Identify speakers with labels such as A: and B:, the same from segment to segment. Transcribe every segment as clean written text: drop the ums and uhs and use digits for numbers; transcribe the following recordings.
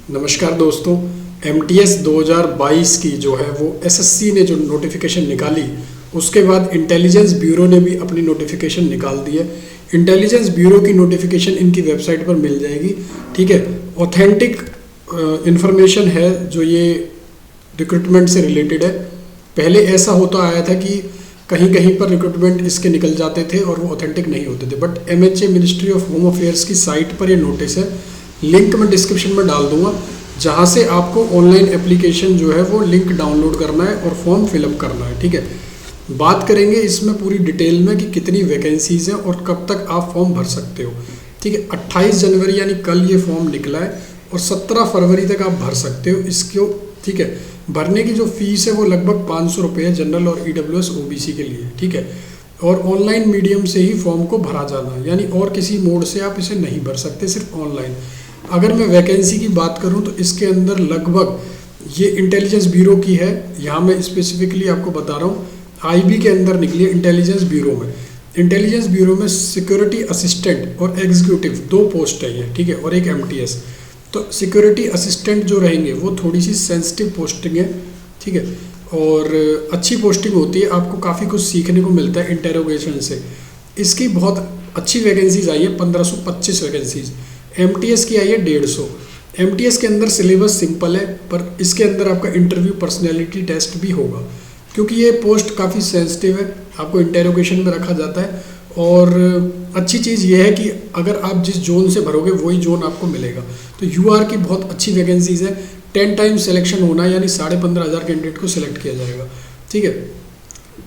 A: नमस्कार दोस्तों। MTS 2022 की जो है वो SSC ने जो नोटिफिकेशन निकाली, उसके बाद इंटेलिजेंस ब्यूरो ने भी अपनी नोटिफिकेशन निकाल दी है। इंटेलिजेंस ब्यूरो की नोटिफिकेशन इनकी वेबसाइट पर मिल जाएगी, ठीक है। ऑथेंटिक इंफॉर्मेशन है जो ये रिक्रूटमेंट से रिलेटेड है। पहले ऐसा होता आया था कि कहीं कहीं पर रिक्रूटमेंट इसके निकल जाते थे और वो ऑथेंटिक नहीं होते थे, but MHA ministry of home affairs की साइट पर ये नोटिस है। लिंक मैं डिस्क्रिप्शन में डाल दूंगा, जहाँ से आपको ऑनलाइन एप्लीकेशन जो है वो लिंक डाउनलोड करना है और फॉर्म फिलअप करना है, ठीक है। बात करेंगे इसमें पूरी डिटेल में कि कितनी वैकेंसीज हैं और कब तक आप फॉर्म भर सकते हो, ठीक है। 28 जनवरी यानी कल ये फॉर्म निकला है और 17 फरवरी तक आप भर सकते हो इसको, ठीक है। भरने की जो फीस है वो लगभग 500 रुपये है जनरल और EWS OBC के लिए, ठीक है। और ऑनलाइन मीडियम से ही फॉर्म को भरा जाना है, यानी और किसी मोड से आप इसे नहीं भर सकते, सिर्फ ऑनलाइन। अगर मैं वैकेंसी की बात करूं तो इसके अंदर लगभग ये इंटेलिजेंस ब्यूरो की है, यहाँ मैं स्पेसिफिकली आपको बता रहा हूँ। IB के अंदर निकली है इंटेलिजेंस ब्यूरो में। इंटेलिजेंस ब्यूरो में सिक्योरिटी असिस्टेंट और एग्जीक्यूटिव 2 पोस्ट है ये, ठीक है, और एक MTS। तो सिक्योरिटी असिस्टेंट जो रहेंगे वो थोड़ी सी सेंसिटिव पोस्टिंग है, ठीक है, और अच्छी पोस्टिंग होती है, आपको काफ़ी कुछ सीखने को मिलता है इंटेरोगेशन से। इसकी बहुत अच्छी वैकेंसीज आई है, 1525 वैकेंसीज। MTS की आई है 150। MTS के अंदर सिलेबस सिंपल है, पर इसके अंदर आपका इंटरव्यू पर्सनैलिटी टेस्ट भी होगा, क्योंकि ये पोस्ट काफ़ी सेंसिटिव है, आपको इंटेरोगेशन में रखा जाता है। और अच्छी चीज़ ये है कि अगर आप जिस जोन से भरोगे वही जोन आपको मिलेगा। तो UR की बहुत अच्छी वैकेंसीज है। 10 टाइम्स सिलेक्शन होना है, यानी 15,500 कैंडिडेट को सिलेक्ट किया जाएगा, ठीक है।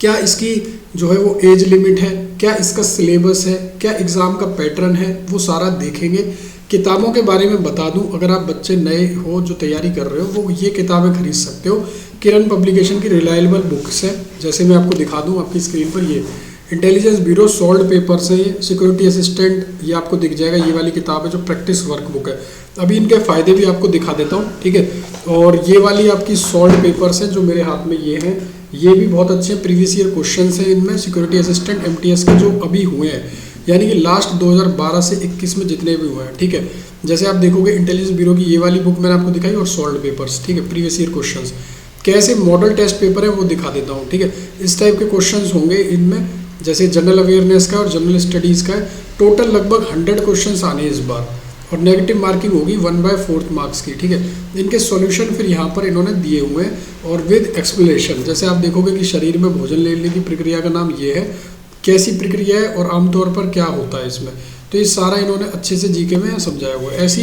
A: क्या इसकी जो है वो एज लिमिट है, क्या इसका सिलेबस है, क्या एग्ज़ाम का पैटर्न है, वो सारा देखेंगे। किताबों के बारे में बता दूं, अगर आप बच्चे नए हो जो तैयारी कर रहे हो वो ये किताबें खरीद सकते हो। किरण पब्लिकेशन की रिलायबल बुक्स है, जैसे मैं आपको दिखा दूं आपकी स्क्रीन पर। ये इंटेलिजेंस ब्यूरो सॉल्ड पेपर्स है, ये सिक्योरिटी असिस्टेंट, ये आपको दिख जाएगा। ये वाली किताब है जो प्रैक्टिस वर्क बुक है। अभी इनके फ़ायदे भी आपको दिखा देता हूँ, ठीक है। और ये वाली आपकी सॉल्ड पेपर्स है जो मेरे हाथ में ये हैं, ये भी बहुत अच्छे प्रीवियस ईयर क्वेश्चन हैं इनमें। सिक्योरिटी असिस्टेंट MTS के जो अभी हुए हैं, यानी कि लास्ट 2012 से 21 में जितने भी हुए हैं, ठीक है। जैसे आप देखोगे इंटेलिजेंस ब्यूरो की ये वाली बुक मैंने आपको दिखाई और सॉल्ड पेपर्स, ठीक है, प्रीवियस ईयर क्वेश्चंस। कैसे मॉडल टेस्ट पेपर है वो दिखा देता हूँ, ठीक है। इस टाइप के क्वेश्चंस होंगे इनमें, जैसे जनरल अवेयरनेस का और जनरल स्टडीज़ का है। टोटल लगभग 100 क्वेश्चन आने इस बार, और नेगेटिव मार्किंग होगी 1/4 मार्क्स की, ठीक है। इनके सॉल्यूशन फिर यहाँ पर इन्होंने दिए हुए हैं और विद एक्सप्लेनेशन। जैसे आप देखोगे कि शरीर में भोजन लेने की प्रक्रिया का नाम ये है, कैसी प्रक्रिया है और आमतौर पर क्या होता है इसमें, तो ये सारा इन्होंने अच्छे से GK में समझाया हुआ है। ऐसी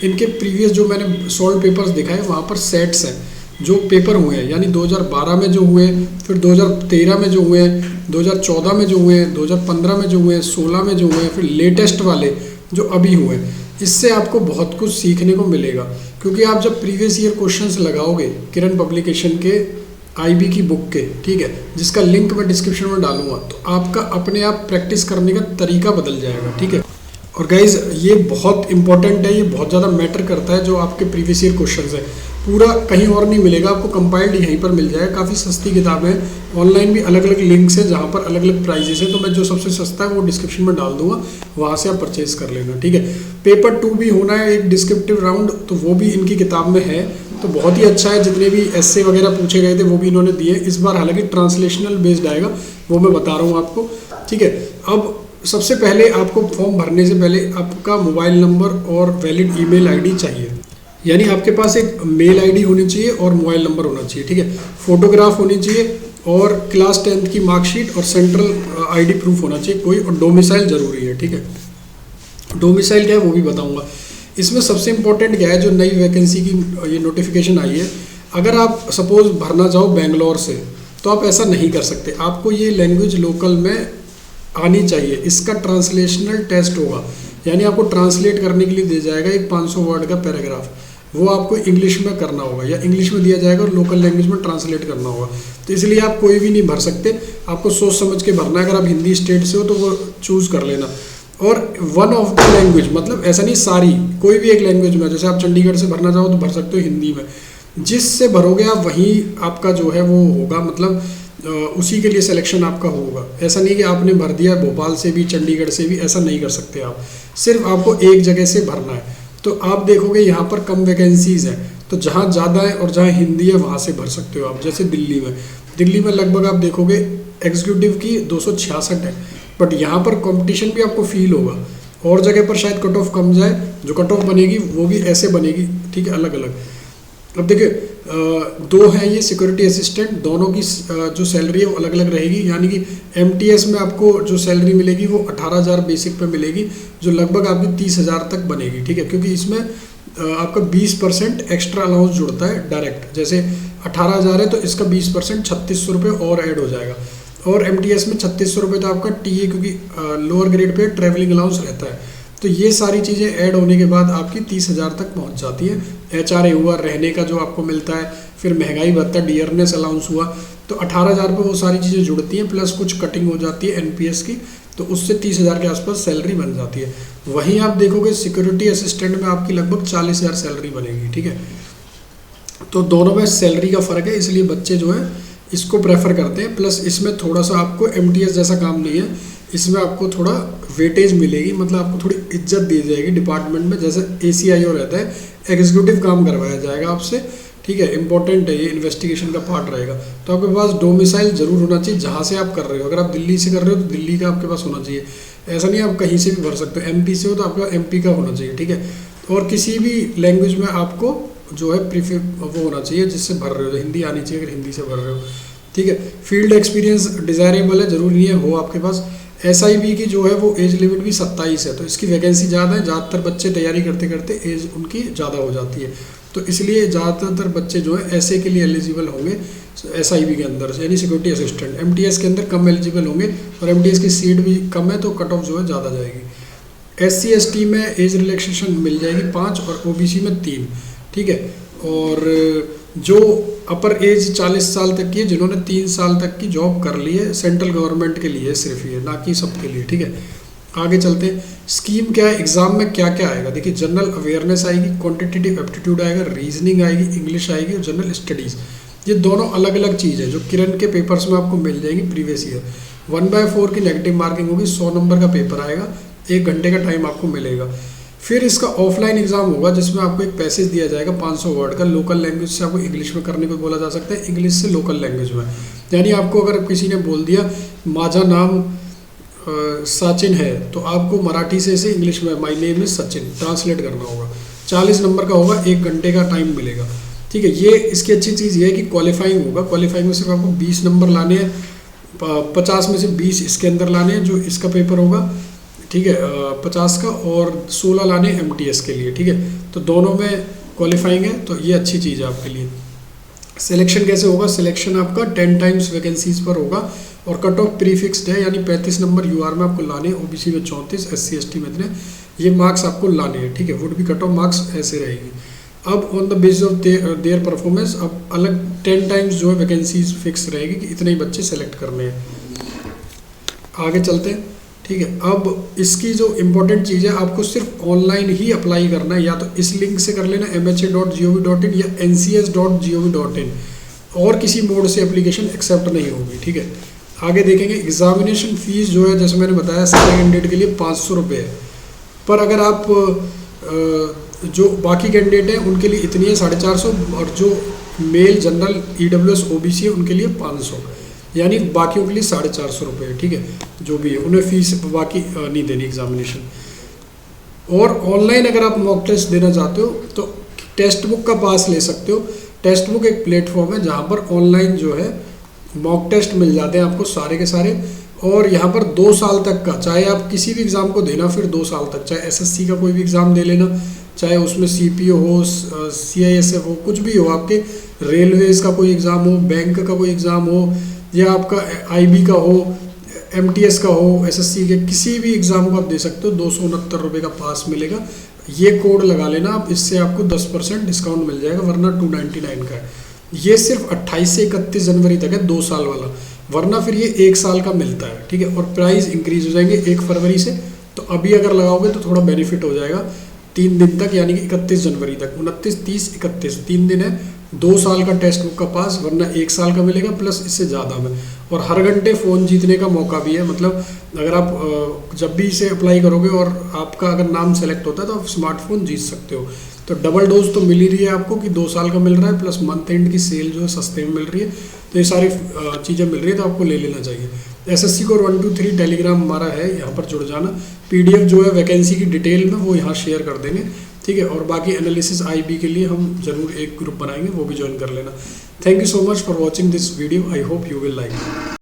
A: इनके प्रीवियस जो मैंने सॉल्व पेपर्स दिखाए वहाँ पर सेट्स हैं जो पेपर हुए हैं, यानी 2012 में जो हुए, फिर 2013 में जो हुए, 2014 में जो हुए, 2015 में जो हुए, 16 में जो हुए, फिर लेटेस्ट वाले जो अभी हुए। इससे आपको बहुत कुछ सीखने को मिलेगा, क्योंकि आप जब प्रीवियस ईयर क्वेश्चंस लगाओगे किरण पब्लिकेशन के IB की बुक के, ठीक है, जिसका लिंक मैं डिस्क्रिप्शन में डालूंगा, तो आपका अपने आप प्रैक्टिस करने का तरीका बदल जाएगा, ठीक है। और गाइज ये बहुत इंपॉर्टेंट है, ये बहुत ज़्यादा मैटर करता है जो आपके प्रीवियस ईयर क्वेश्चंस है। पूरा कहीं और नहीं मिलेगा आपको, कंपाइल्ड यहीं पर मिल जाएगा। काफ़ी सस्ती किताबें हैं, ऑनलाइन भी अलग अलग लिंक्स हैं जहाँ पर अलग अलग प्राइजेस हैं। तो मैं जो सबसे सस्ता है वो डिस्क्रिप्शन में डाल दूंगा, वहाँ से आप परचेज कर लेना, ठीक है। पेपर 2 भी होना है, एक डिस्क्रिप्टिव राउंड, तो वो भी इनकी किताब में है, तो बहुत ही अच्छा है। जितने भी एस्से वगैरह पूछे गए थे वो भी इन्होंने दिए इस बार, हालांकि ट्रांसलेशनल बेस्ड आएगा, वो मैं बता रहा हूँ आपको, ठीक है। अब सबसे पहले आपको फॉर्म भरने से पहले आपका मोबाइल नंबर और वैलिड ईमेल ID चाहिए, यानी आपके पास एक मेल ID होनी चाहिए और मोबाइल नंबर होना चाहिए, ठीक है। फोटोग्राफ होनी चाहिए और क्लास 10th की मार्कशीट और सेंट्रल ID प्रूफ होना चाहिए कोई, और डोमिसाइल ज़रूरी है, ठीक है। डोमिसाइल क्या है वो भी बताऊँगा। इसमें सबसे इम्पोर्टेंट क्या है, जो नई वैकेंसी की ये नोटिफिकेशन आई है, अगर आप सपोज भरना चाहो बेंगलोर से तो आप ऐसा नहीं कर सकते, आपको ये लैंग्वेज लोकल में आनी चाहिए। इसका ट्रांसलेशनल टेस्ट होगा, यानी आपको ट्रांसलेट करने के लिए दिया जाएगा एक 500 वर्ड का पैराग्राफ, वो आपको इंग्लिश में करना होगा या इंग्लिश में दिया जाएगा और लोकल लैंग्वेज में ट्रांसलेट करना होगा। तो इसलिए आप कोई भी नहीं भर सकते, आपको सोच समझ के भरना है। अगर आप हिंदी स्टेट से हो तो वो चूज़ कर लेना, और वन ऑफ द लैंग्वेज, मतलब ऐसा नहीं सारी, कोई भी एक लैंग्वेज में। जैसे आप चंडीगढ़ से भरना चाहो तो भर सकते हो हिंदी में, जिससे भरोगे आप वहीं आपका जो है वो होगा, मतलब उसी के लिए सिलेक्शन आपका होगा। ऐसा नहीं कि आपने भर दिया भोपाल से भी चंडीगढ़ से भी, ऐसा नहीं कर सकते आप। सिर्फ आपको एक जगह से भरना है। तो आप देखोगे यहाँ पर कम वैकेंसीज़ हैं, तो जहाँ ज़्यादा है और जहाँ हिंदी है वहाँ से भर सकते हो आप। जैसे दिल्ली में लगभग आप देखोगे एग्जीक्यूटिव की 266 है, बट यहाँ पर कंपटीशन भी आपको फील होगा। और जगह पर शायद कट ऑफ कम जाए, जो कट ऑफ बनेगी वो भी ऐसे बनेगी, ठीक है, अलग अलग। अब देखिए दो हैं ये सिक्योरिटी असिस्टेंट, दोनों की जो सैलरी है वो अलग अलग रहेगी। यानी कि एमटीएस में आपको जो सैलरी मिलेगी वो 18,000 बेसिक पे मिलेगी, जो लगभग आपकी 30,000 तक बनेगी, ठीक है, क्योंकि इसमें आपका 20% एक्स्ट्रा अलाउंस जुड़ता है डायरेक्ट। जैसे 18,000 है तो इसका 20% 3600 रुपये और ऐड हो जाएगा। और एमटीएस में 3600 रुपये तो आपका टीए, क्योंकि lower grade pay travelling allowance रहता है। तो ये सारी चीज़ें ऐड होने के बाद आपकी 30,000 तक पहुंच जाती है। एचआरए हुआ, रहने का जो आपको मिलता है, फिर महंगाई भत्ता, डियरनेस अलाउंस हुआ, तो 18,000 पे वो सारी चीज़ें जुड़ती हैं, प्लस कुछ कटिंग हो जाती है एनपीएस की, तो उससे 30,000 के आसपास सैलरी बन जाती है। वहीं आप देखोगे सिक्योरिटी असिस्टेंट में आपकी लगभग 40,000 सैलरी बनेगी, ठीक है। तो दोनों में सैलरी का फ़र्क है, इसलिए बच्चे जो है इसको प्रेफर करते हैं। प्लस इसमें थोड़ा सा आपको एमटीएस जैसा काम नहीं है, इसमें आपको थोड़ा वेटेज मिलेगी, मतलब आपको थोड़ी इज्जत दी जाएगी डिपार्टमेंट में। जैसे एसीआईओ रहता है, एग्जीक्यूटिव काम करवाया जाएगा आपसे, ठीक है, इंपॉर्टेंट है ये, इन्वेस्टिगेशन का पार्ट रहेगा। तो आपके पास डोमिसाइल जरूर होना चाहिए जहाँ से आप कर रहे हो। अगर आप दिल्ली से कर रहे हो तो दिल्ली का आपके पास होना चाहिए, ऐसा नहीं आप कहीं से भी भर सकते हो। एमपी से हो तो आपका एमपी का होना चाहिए, ठीक है। और किसी भी लैंग्वेज में आपको जो है प्रीफर वो होना चाहिए जिससे भर रहे हो, हिंदी आनी चाहिए अगर हिंदी से भर रहे हो, ठीक है। फील्ड एक्सपीरियंस डिज़ायरेबल है, ज़रूरी नहीं है हो आपके पास। एसआईबी की जो है वो एज लिमिट भी 27 है, तो इसकी वैकेंसी ज़्यादा है। ज़्यादातर बच्चे तैयारी करते करते एज उनकी ज़्यादा हो जाती है, तो इसलिए ज़्यादातर बच्चे जो है ऐसे के लिए एलिजिबल होंगे एसआईबी के अंदर, यानी सिक्योरिटी असिस्टेंट। एमटीएस के अंदर कम एलिजिबल होंगे, और एमटीएस की सीट भी कम है, तो कट ऑफ जो है ज़्यादा जाएगी। एससी एसटी में एज रिलैक्सेशन मिल जाएगी 5 और ओबीसी में 3, ठीक है। और जो अपर एज 40 साल तक की है, जिन्होंने 3 साल तक की जॉब कर ली है, सेंट्रल गवर्नमेंट के लिए सिर्फ ये, ना कि सबके लिए, ठीक है। आगे चलते हैं, स्कीम क्या है, एग्जाम में क्या क्या आएगा। देखिए जनरल अवेयरनेस आएगी, क्वांटिटेटिव एप्टीट्यूड आएगा, रीजनिंग आएगी, इंग्लिश आएगी और जनरल स्टडीज़। ये दोनों अलग अलग चीज़ है जो किरण के पेपर्स में आपको मिल जाएगी प्रीवियस ईयर। 1/4 की नेगेटिव मार्किंग होगी, 100 नंबर का पेपर आएगा, 1 घंटे का टाइम आपको मिलेगा। फिर इसका ऑफलाइन एग्जाम होगा जिसमें आपको एक पैसेज दिया जाएगा 500 वर्ड का, लोकल लैंग्वेज से आपको इंग्लिश में करने को बोला जा सकता है, इंग्लिश से लोकल लैंग्वेज में। यानी आपको अगर किसी ने बोल दिया माझा नाम सचिन है, तो आपको मराठी से इसे इंग्लिश में my name is Sachin translate करना होगा। 40 नंबर का होगा, 1 घंटे का टाइम मिलेगा, ठीक है। ये इसकी अच्छी चीज़ ये है कि क्वालिफाइंग होगा, क्वालिफाइंग में सिर्फ आपको 20 नंबर लाने हैं, 50 में से 20 इसके अंदर लाने हैं जो इसका पेपर होगा, ठीक है, 50 का, और 16 लाने एमटीएस के लिए, ठीक है। तो दोनों में क्वालिफाइंग है, तो ये अच्छी चीज़ है आपके लिए। सिलेक्शन कैसे होगा, सिलेक्शन आपका 10 टाइम्स वैकेंसीज पर होगा, और कट ऑफ प्रीफिक्स्ड है, यानी 35 नंबर यूआर में आपको लाने हैं, ओबीसी में 34, एससी एसटी में इतने, ये मार्क्स आपको लाने हैं, ठीक है। वुड भी कट ऑफ मार्क्स ऐसे रहेगी। अब on the basis of their performance अब अलग 10 टाइम्स जो है वैकेंसीज फिक्स रहेगी कि इतने ही बच्चे सेलेक्ट करने हैं। आगे चलते हैं, ठीक है। अब इसकी जो इम्पोर्टेंट चीज़ है, आपको सिर्फ ऑनलाइन ही अप्लाई करना है, या तो इस लिंक से कर लेना mha.gov.in या ncs.gov.in, और किसी मोड से एप्लीकेशन एक्सेप्ट नहीं होगी, ठीक है। आगे देखेंगे एग्जामिनेशन फीस जो है, जैसे मैंने बताया सेकंड कैंडिडेट के लिए 500 रुपये है, पर अगर आप जो बाकी कैंडिडेट हैं उनके लिए इतनी है 450, और जो मेल जनरल ईडब्ल्यूएस ओबीसी है उनके लिए 500, यानी बाकियों के लिए 450 रुपये, ठीक है। जो भी है उन्हें फीस बाकी नहीं देनी एग्जामिनेशन। और ऑनलाइन अगर आप मॉक टेस्ट देना चाहते हो तो टेक्स्ट बुक का पास ले सकते हो। टेक्स्ट बुक एक प्लेटफॉर्म है जहाँ पर ऑनलाइन जो है मॉक टेस्ट मिल जाते हैं आपको सारे के सारे, और यहाँ पर 2 साल तक का, चाहे आप किसी भी एग्ज़ाम को देना फिर 2 साल तक, चाहे एसएससी का कोई भी एग्ज़ाम दे लेना, चाहे उसमें सीपीओ हो, सीआईएसएफ हो, कुछ भी हो, आपके रेलवेज का कोई एग्ज़ाम हो, बैंक का कोई एग्ज़ाम हो, या आपका आईबी का हो, एमटीएस का हो, एसएससी के किसी भी एग्ज़ाम को आप दे सकते हो। 269 रुपये का पास मिलेगा, ये कोड लगा लेना आप, इससे आपको 10% डिस्काउंट मिल जाएगा, वरना 299 का है। ये सिर्फ 28 से 31 जनवरी तक है, 2 साल वाला, वरना फिर ये 1 साल का मिलता है, ठीक है। और प्राइस इंक्रीज हो जाएंगे 1 फरवरी से, तो अभी अगर लगाओगे तो थोड़ा बेनिफिट हो जाएगा 3 दिन तक, यानी कि 31 जनवरी तक, 29, 30, 31 3 दिन है। 2 साल का टेक्स्ट बुक का पास, वरना 1 साल का मिलेगा, प्लस इससे ज़्यादा में। और हर घंटे फ़ोन जीतने का मौका भी है। मतलब अगर आप जब भी इसे अप्लाई करोगे और आपका अगर नाम सेलेक्ट होता है तो आप स्मार्टफोन जीत सकते हो। तो डबल डोज तो मिल ही रही है आपको कि 2 साल का मिल रहा है, प्लस मंथ एंड की सेल जो है सस्ते में मिल रही है। तो ये सारी चीज़ें मिल रही है, तो आपको ले लेना चाहिए। एसएससी कोर 123 टेलीग्राम हमारा है, यहाँ पर जुड़ जाना। पीडीएफ जो है वैकेंसी की डिटेल में वो यहाँ शेयर कर देंगे, ठीक है। और बाकी एनालिसिस आईबी के लिए हम जरूर एक ग्रुप बनाएंगे, वो भी ज्वाइन कर लेना। Thank you so much for watching this video, I hope you will like.